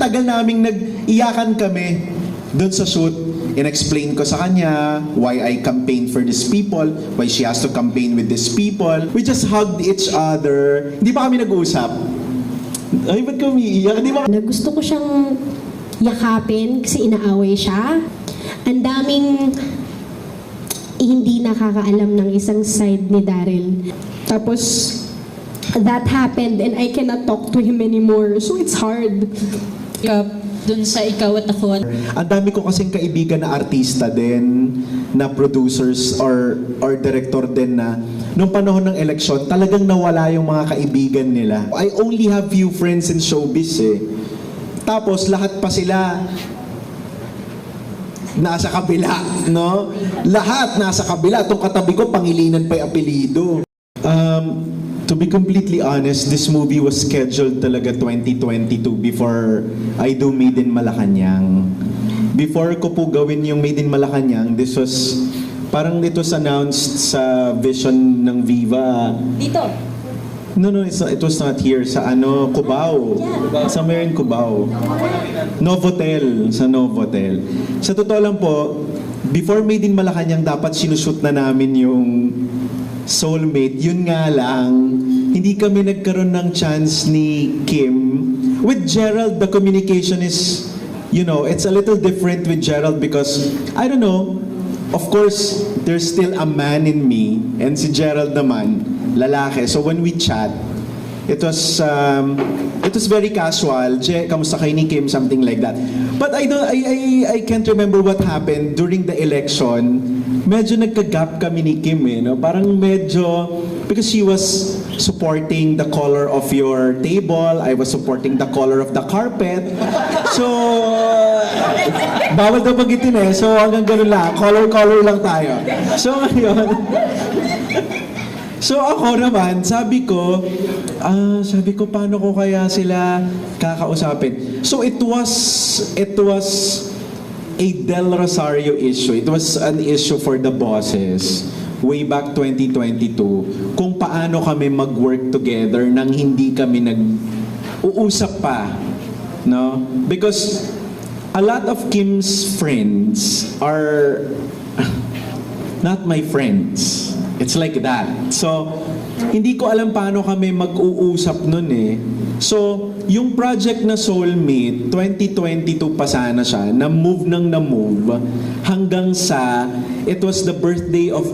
tagal naming nag-iyakan kami doon sa shoot. In-explain ko sa kanya why I campaigned for these people, why she has to campaign with these people. We just hugged each other. Hindi pa kami nag-uusap. Ay, ba't kami iiyak? Di ba? Gusto ko siyang yakapin kasi inaaway siya. Ang daming hindi nakakaalam ng isang side ni Daryl. Tapos, that happened and I cannot talk to him anymore. So it's hard. Dun sa ikaw at ako. Ang dami ko kasing kaibigan na artista din, na producers or director din na nung panahon ng eleksyon, talagang nawala yung mga kaibigan nila. I only have few friends in showbiz eh. Tapos lahat pa sila nasa kabila, no? Lahat nasa kabila. Itong katabi ko, Pangilinan pa yung apelido. To be completely honest, this movie was scheduled talaga 2022 before I do Made in Malacanang. Before ko po gawin yung Made in Malacanang, parang it was announced sa vision ng Viva. Dito. No, it was not here. Sa Cubao. Somewhere in Cubao. Novotel. Sa Novotel. Sa totoo lang po, before Made in Malacanang, dapat sinushoot na namin yung Soulmate. Yun nga lang, hindi kami nagkaroon ng chance ni Kim. With Gerald, the communication is, it's a little different with Gerald because, I don't know, of course, there's still a man in me, and si Gerald naman, lalaki. So when we chat, it was very casual. Je, kamusta kay ni Kim? Something like that. But I can't remember what happened during the election. Medyo nagka-gap kami ni Kim eh, no? Parang medyo, because she was supporting the color of your table, I was supporting the color of the carpet. So, bawal daw bagitin eh. So hanggang ganun lang, color lang tayo. So ngayon, so ako naman, sabi ko, paano ko kaya sila kakausapin? So it was a Del Rosario issue. It was an issue for the bosses way back 2022 kung paano kami mag-work together nang hindi kami nag-uusap pa. No? Because a lot of Kim's friends are not my friends. It's like that. So, hindi ko alam paano kami mag-uusap nun eh. So, yung project na Soulmate, 2022 pa sana siya, na-move hanggang sa, it was the birthday of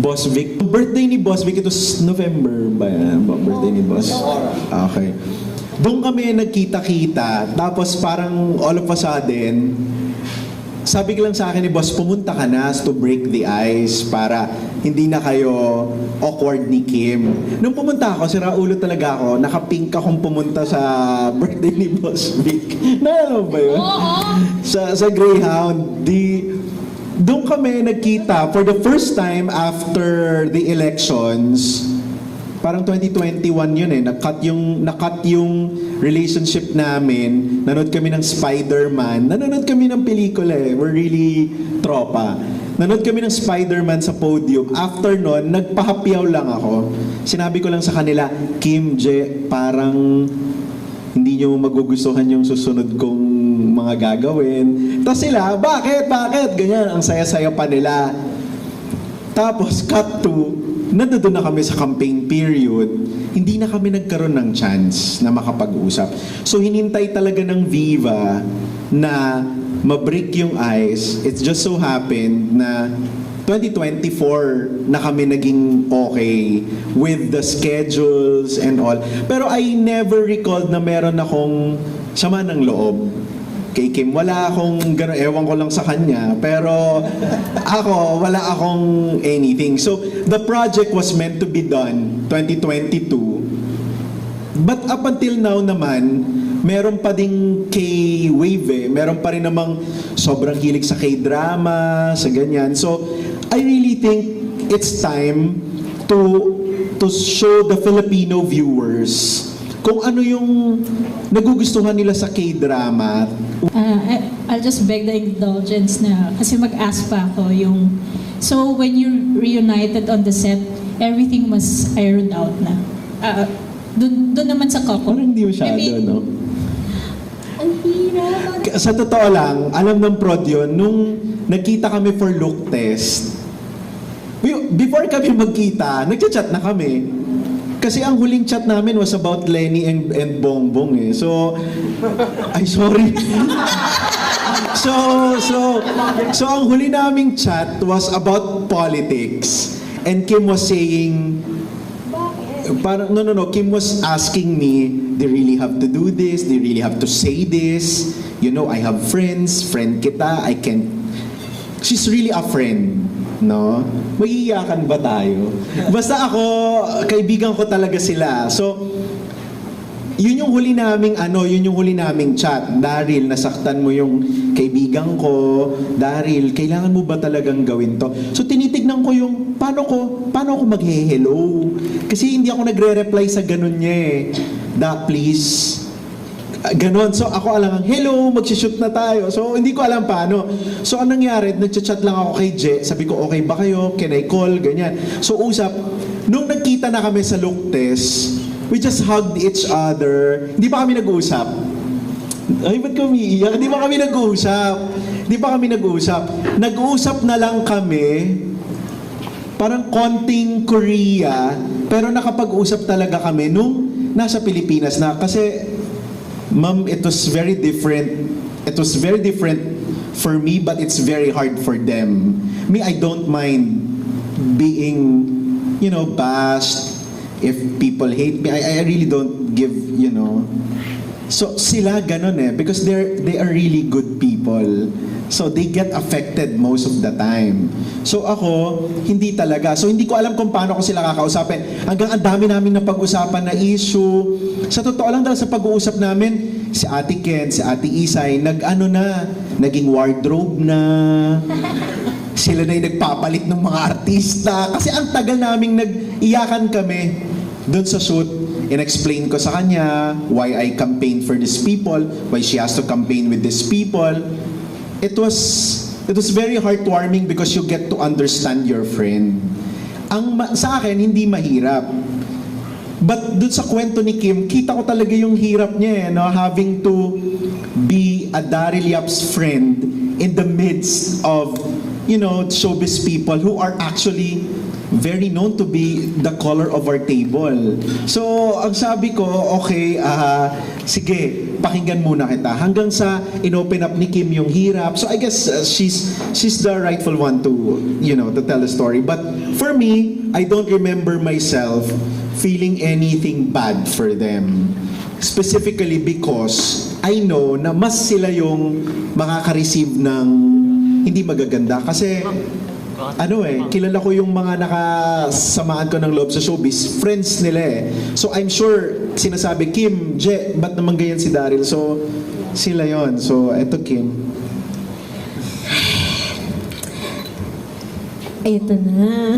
Boss Vic. Birthday ni Boss Vic, it was November ba yan? Birthday ni Boss? Okay. Doon kami nagkita-kita, tapos parang all of a sudden, sabi ko lang sa akin ni Boss, pumunta ka na to break the ice para hindi na kayo awkward ni Kim. Nung pumunta ako, siraulo talaga ako, nakapink akong pumunta sa birthday ni Boss Vic. Naalala mo ba yun? Oo. Sa Greyhound. Doon kami nagkita for the first time after the elections. Parang 2021 yun eh. Nakat yung relationship namin. Nanood kami ng Spider-Man. Nanonood kami ng pelikula eh. We're really tropa. Nanood kami ng Spider-Man sa podium. After nun, nagpahapyaw lang ako. Sinabi ko lang sa kanila, Kim, Je, parang hindi nyo magugustuhan yung susunod kong mga gagawin. Tapos sila, bakit? Ganyan, ang saya-saya pa nila. Tapos, cut to, nandoon na kami sa campaign period, hindi na kami nagkaroon ng chance na makapag-usap. So, hinintay talaga ng Viva na ma-break yung ice. It just so happened na 2024 na kami naging okay with the schedules and all. Pero I never recalled na meron akong sama ng loob kay Kim. Wala akong gano'n, ewan ko lang sa kanya. Pero ako, wala akong anything. So, the project was meant to be done 2022. But up until now naman, meron pa ding K-wave eh. Meron pa rin namang sobrang hilig sa K-drama, sa ganyan. So, I really think it's time to show the Filipino viewers kung ano yung nagugustuhan nila sa K-drama. I'll just beg the indulgence na, kasi mag-ask pa ako yung, so when you reunited on the set, everything was ironed out na. Doon naman sa couple. Parang hindi masyado, no? Ang hirap. Sa totoo lang, alam ng prod yun, nung nagkita kami for look test, before kami magkita, nagchat-chat na kami. Kasi ang huling chat namin was about Lenny and Bongbong eh. So, ay sorry. So ang huli naming chat was about politics. And Kim was saying, parang, no, Kim was asking me, they really have to do this, they really have to say this. You know, I have friends, friend kita, I can't. She's really a friend, no? Magiiyakan ba tayo? Basta ako, kaibigan ko talaga sila. So, yun yung huli naming chat. Daryl, nasaktan mo yung kaibigan ko. Daryl, kailangan mo ba talagang gawin to? So tinitignan ko yung paano ko mag-hello. Kasi hindi ako nagre-reply sa ganun niya eh. Please. Ganon. So ako alang, hello, magsishoot na tayo. So hindi ko alam paano. So anong nangyari, nagchat-chat lang ako kay Je. Sabi ko, okay ba kayo? Can I call? Ganyan. So usap. Nung nagkita na kami sa look test, we just hugged each other. Hindi pa kami nag-uusap. Ay, ba't kami iiyak? Hindi pa kami nag-uusap. Nag-uusap na lang kami, parang konting Korea, pero nakapag-usap talaga kami nung nasa Pilipinas na. Kasi, ma'am, it was very different. It was very different for me, but it's very hard for them. Me, I don't mind being, bashed. If people hate me, I really don't give, So sila ganun eh, because they are really good people. So they get affected most of the time. So ako, hindi talaga. So hindi ko alam kung paano ko sila kakausapin. Hanggang ang dami namin na pag-usapan na issue. Sa totoo lang dahil sa pag-uusap namin, si Ate Ken, si Ate Isay, naging wardrobe na. Sila na yung nagpapalit ng mga artista. Kasi ang tagal naming nag-iyakan kami doon sa shoot. In-explain ko sa kanya why I campaigned for these people, why she has to campaign with these people. It was very heartwarming because you get to understand your friend. Sa akin, hindi mahirap. But doon sa kwento ni Kim, kita ko talaga yung hirap niya having to be a Daryl Yap's friend in the midst of showbiz people who are actually very known to be the color of our table. So, ang sabi ko, okay, sige, pakinggan muna kita. Hanggang sa inopen up ni Kim yung hirap. So, I guess she's the rightful one to, to tell the story. But for me, I don't remember myself feeling anything bad for them. Specifically because I know na mas sila yung makaka-receive ng hindi magaganda. Kasi kilala ko yung mga nakasamaan ko ng loob sa showbiz, friends nila eh. So I'm sure, sinasabi, Kim, Je, ba't naman ganyan si Daryl? So, sila yon. So, eto Kim. Ito na.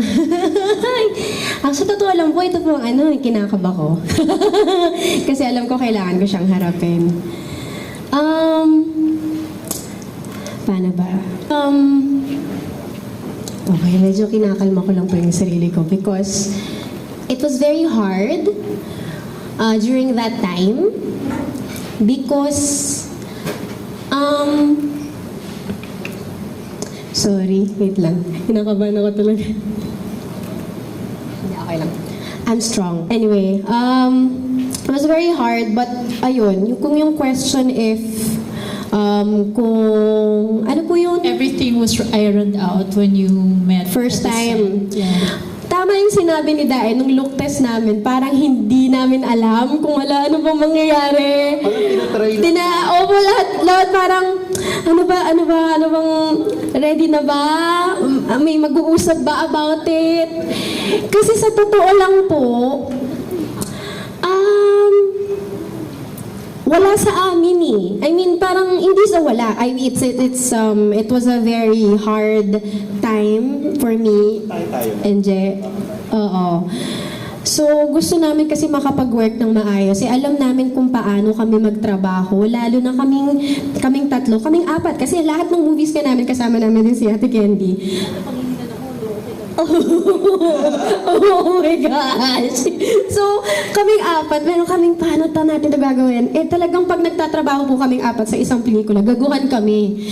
Ang sa totoo lang po, ito po ang kinakaba ko. Kasi alam ko kailangan ko siyang harapin. Paano ba? Okay, medyo kinakalma ko lang po yung sarili ko because it was very hard during that time because sorry, wait lang. Kinakabahan ako talaga. Hindi, okay lang. I'm strong. Anyway, it was very hard but ayun, kung yung question if kung ano po yun? Everything was ironed out when you met. First at the time. set. Yeah. Tama yung sinabi ni Dae, nung look test namin, parang hindi namin alam kung ano bang mangyayari. Parang tinatry lang. Opo, lahat parang, ano bang, ready na ba? May mag-uusap ba about it? Kasi sa totoo lang po, wala sa amin eh. I mean, parang hindi sa wala. It was a very hard time for me. And Je. Oo. So, gusto namin kasi makapag-work ng maayos. Alam namin kung paano kami magtrabaho. Lalo na kaming tatlo, kaming apat. Kasi lahat ng movies ka namin, kasama namin din si Ate Candy. Oh my gosh! So, kaming apat, meron kaming paano natin ito gagawin. Eh, talagang pag nagtatrabaho po kaming apat sa isang pelikula, gaguhan kami.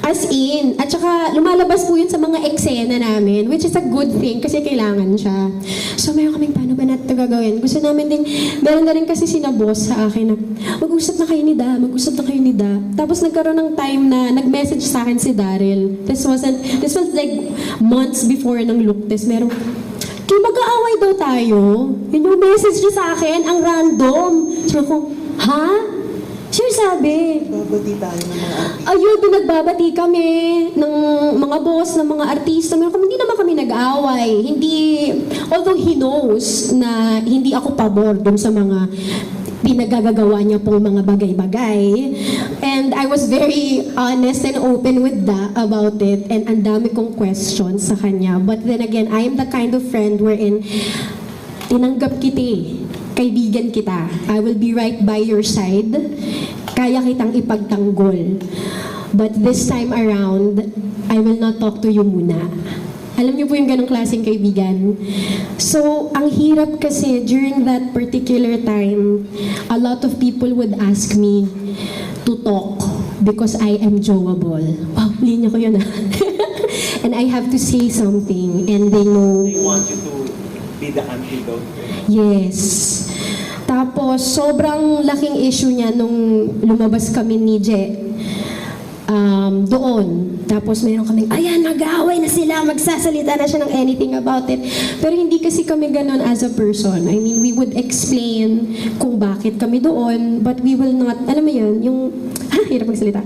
As in. At saka, lumalabas po yun sa mga eksena namin, which is a good thing kasi kailangan siya. So, meron kaming paano ba natin ito gagawin. Gusto namin din, meron na rin kasi sinaboss sa akin na, mag-usap na kayo ni Da, mag-usap na kayo ni Da. Tapos nagkaroon ng time na nag-message sa akin si Daryl. This was like months before ng look test. Meron, kaya mag-aaway daw tayo. Yun yung message niya sa akin, ang random. Sabi ko, ha? Sure sabi. Babati tayo ng mga artista. Ayun, doon nagbabati kami ng mga boss, ng mga artista. Meron kami, hindi naman kami nag-aaway. Hindi, although he knows na hindi ako pabor doon sa mga pinagagagawa niya pong mga bagay-bagay. And I was very honest and open with that about it. And ang dami kong questions sa kanya. But then again, I am the kind of friend wherein tinanggap kita eh. Kaibigan kita. I will be right by your side. Kaya kitang ipagtanggol. But this time around, I will not talk to you muna. Alam niyo po yung ganong klaseng kaibigan. So, ang hirap kasi during that particular time, a lot of people would ask me to talk because I am joable. Wow, linya ko yun ah. And I have to say something and they know. They want you to be the antidote. Yes. Tapos, sobrang laking issue niya nung lumabas kami ni Je. Doon. Tapos meron kaming, ayan, mag-aaway na sila, magsasalita na siya ng anything about it. Pero hindi kasi kami ganon as a person. I mean, we would explain kung bakit kami doon, but we will not, alam mo yun, yung, hirap magsalita.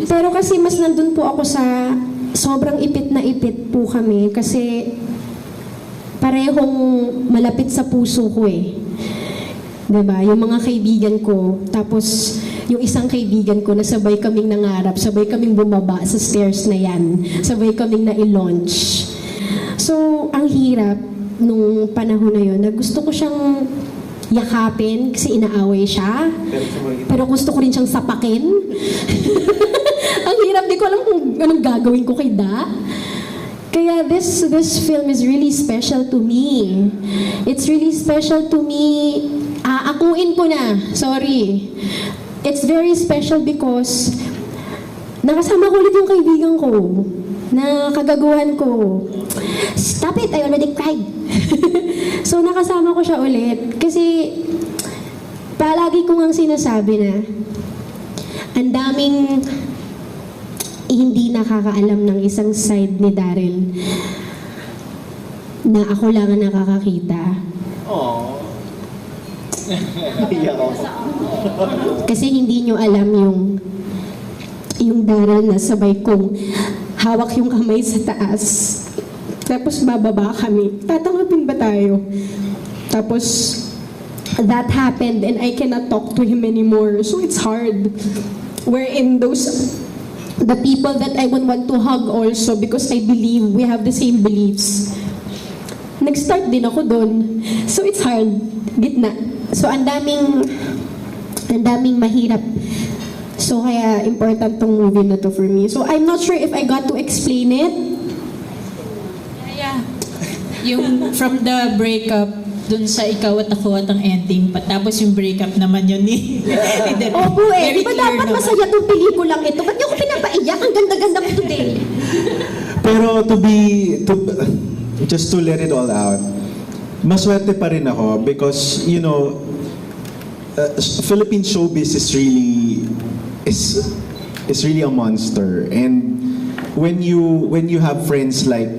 Pero kasi mas nandun po ako sa, sobrang ipit na ipit po kami kasi parehong malapit sa puso ko eh. Diba? Yung mga kaibigan ko, tapos yung isang kaibigan ko na sabay kaming nangarap, sabay kaming bumaba sa stairs na yan, sabay kaming na-launch. So, ang hirap nung panahon na yun, na gusto ko siyang yakapin kasi inaaway siya, pero gusto ko rin siyang sapakin. Ang hirap, di ko alam kung anong gagawin ko kay Da. Kaya this film is really special to me. It's really special to me. Akuin ko na. Sorry. It's very special because nakasama ko ulit yung kaibigan ko na kagaguhan ko. Stop it, I already cried. So nakasama ko siya ulit kasi palagi ko ngang sinasabi na ang daming hindi nakakaalam ng isang side ni Daryl na ako lang ang nakakakita. Aww. Iyak ako. Kasi hindi nyo alam yung Daryl na sabay kong hawak yung kamay sa taas. Tapos bababa kami. Tatanggapin ba tayo? Tapos that happened and I cannot talk to him anymore. So it's hard. Wherein the people that I would want to hug also because I believe we have the same beliefs. Nag-start din ako doon. So it's hard. Gitna. So ang daming mahirap. So kaya important tong movie na to for me. So I'm not sure if I got to explain it. Yeah. Yung from the breakup, dun sa ikaw at ako at ang ending, tapos yung breakup naman yun ni Daryl. Opo eh. Di Very ba clear dapat naman. masaya tong pelikulang ito? Ba't niyo ko pinapaiyak? Ang ganda-ganda ko today. Pero just to let it all out, maswerte pa rin ako because, you know, Philippine showbiz is really a monster. And when you have friends like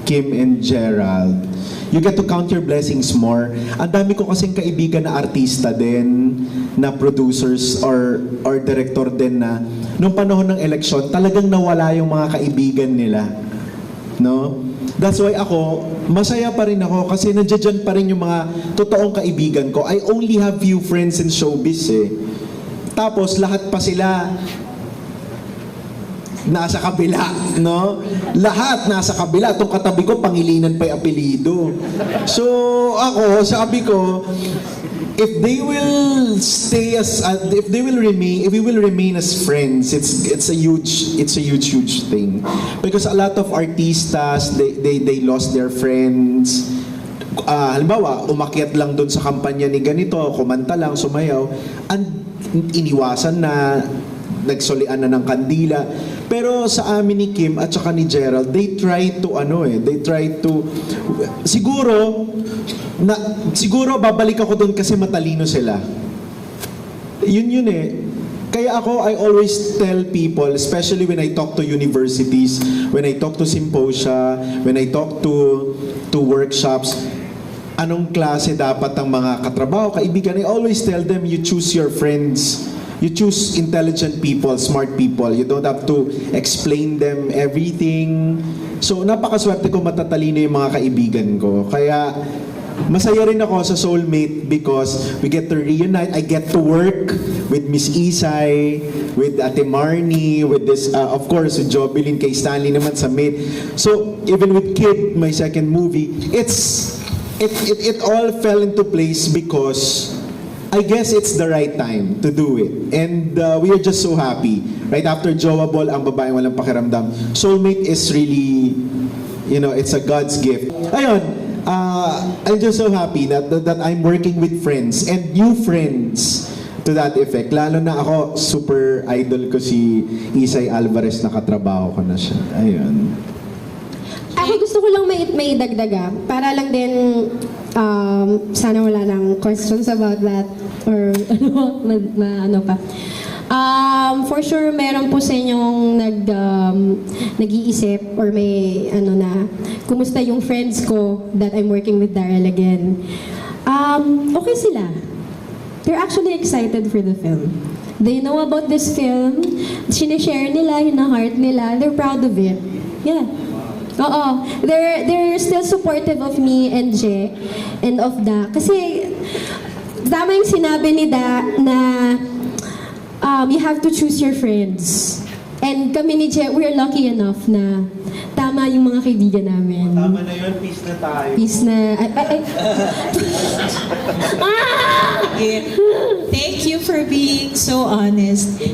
Kim and Gerald, you get to count your blessings more. Ang dami ko kasing kaibigan na artista din, na producers or director din na nung panahon ng eleksyon, talagang nawala yung mga kaibigan nila. No? That's why ako, masaya pa rin ako kasi nandiyan pa rin yung mga totoong kaibigan ko. I only have few friends in showbiz eh. Tapos lahat pa sila nasa kabila, no? Lahat nasa kabila. Itong katabi ko, Pangilinan pa yung apelido. So ako, sabi ko, if we will remain as friends, it's a huge thing. Because a lot of artistas, they lost their friends halimbawa, umakyat lang doon sa kampanya ni ganito, kumanta lang, sumayaw, iniwasan na, nagsulian na ng kandila. Pero sa amin ni Kim at saka ni Gerald, they try to siguro babalik ako doon kasi matalino sila. Yun eh. Kaya ako, I always tell people, especially when I talk to universities, when I talk to symposia, when I talk to workshops, anong klase dapat ang mga katrabaho, kaibigan, I always tell them, you choose your friends. You choose intelligent people, smart people. You don't have to explain them everything. So, napakaswerte ko matatalino yung mga kaibigan ko. Kaya, masaya rin ako sa Soulmate because we get to reunite. I get to work with Miss Isay, with Ate Marnie, with this, of course, with Jobilin, kay Stanley naman sa Mate. So, even with Kid, my second movie, it all fell into place because I guess it's the right time to do it. And we are just so happy. Right after Joable, Ang Babaeng Walang Pakiramdam, Soulmate is really, it's a God's gift. Ayun, I'm just so happy that I'm working with friends and new friends to that effect. Lalo na ako, super idol ko si Isay Alvarez, nakatrabaho ko na siya. Ayun. Ako gusto ko lang may dagdaga para lang din sana wala nang questions about that or ano pa. For sure meron po sa inyong nag-iisip or may kumusta yung friends ko that I'm working with Daryl again. Okay sila. They're actually excited for the film. They know about this film. Sinishare nila, hina-heart nila. They're proud of it. Yeah. Oo. They're still supportive of me and Je and of Da. Kasi tama yung sinabi ni Da na you have to choose your friends. And kami ni Je, we're lucky enough na tama yung mga kaibigan namin. Tama na yun, peace na tayo. Peace na. Thank you for being so honest.